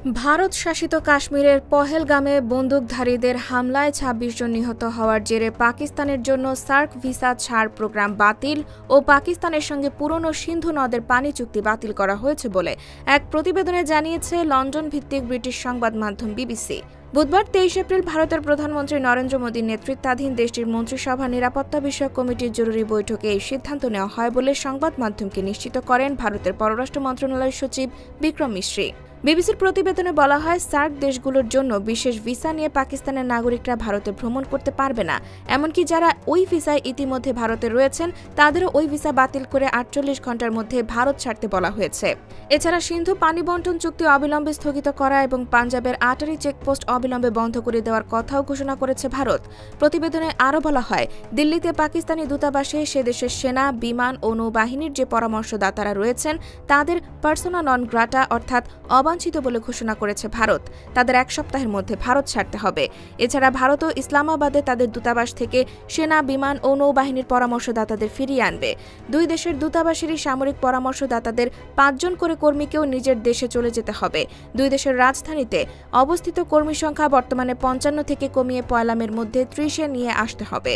ভারত শাসিত কাশ্মীরের পহেলগামে বন্দুকধারীদের হামলায় ২৬ জন নিহত হওয়ার জেরে পাকিস্তানের জন্য সার্ক ভিসা ছাড় প্রোগ্রাম বাতিল ও পাকিস্তানের সঙ্গে পুরনো সিন্ধু নদের পানি চুক্তি বাতিল করা হয়েছে বলে এক প্রতিবেদনে জানিয়েছে লন্ডন ভিত্তিক ব্রিটিশ সংবাদ মাধ্যম বিবিসি। বুধবার ২৩ এপ্রিল ভারতের প্রধানমন্ত্রী নরেন্দ্র মোদীর নেতৃত্বাধীন দেশটির মন্ত্রিসভা নিরাপত্তা বিষয়ক কমিটির জরুরি বৈঠকে এই সিদ্ধান্ত নেওয়া হয় বলে সংবাদ মাধ্যমকে নিশ্চিত করেন ভারতের পররাষ্ট্র মন্ত্রণালয়ের সচিব বিক্রম মিশ্রি। বিবিসির প্রতিবেদনে বলা হয়, সার্ক দেশগুলোর জন্য বিশেষ ভিসা নিয়ে পাকিস্তানের নাগরিকরা ভারতে ভ্রমণ করতে পারবে না। এমনকি যারা ওই ভিসায় ইতিমধ্যে ভারতে রয়েছেন তাদেরও ওই ভিসা বাতিল করে ৪৮ ঘণ্টার মধ্যে ভারত ছাড়তে বলা হয়েছে। এছাড়া সিন্ধু পানি বন্টন চুক্তি অবিলম্বে স্থগিত করা এবং পাঞ্জাবের আটারি চেকপোস্ট অবিলম্বে বন্ধ করে দেওয়ার কথাও ঘোষণা করেছে ভারত। প্রতিবেদনে আরও বলা হয়, দিল্লিতে পাকিস্তানি দূতাবাসে সে দেশের সেনা, বিমান ও নৌবাহিনীর যে পরামর্শদাতারা রয়েছেন তাদের পার্সোনা নন গ্রাটা অর্থাৎ অবাঞ্ছিত বলে ঘোষণা করেছে ভারত। তাদের ১ সপ্তাহের মধ্যে ভারত ছাড়তে হবে। এছাড়া ভারতও ইসলামাবাদে তাদের দূতাবাস থেকে সেনা, বিমান ও নৌবাহিনীর পরামর্শদাতাদের ফিরিয়ে আনবে। দুই দেশের দূতাবাসেরই সামরিক পরামর্শদাতাদের ৫ জন করে কর্মীকেও নিজের দেশে চলে যেতে হবে। দুই দেশের রাজধানীতে অবস্থিত কর্মী সংখ্যা বর্তমানে ৫৫ থেকে কমিয়ে ১ মের মধ্যে ৩০-এ নিয়ে আসতে হবে।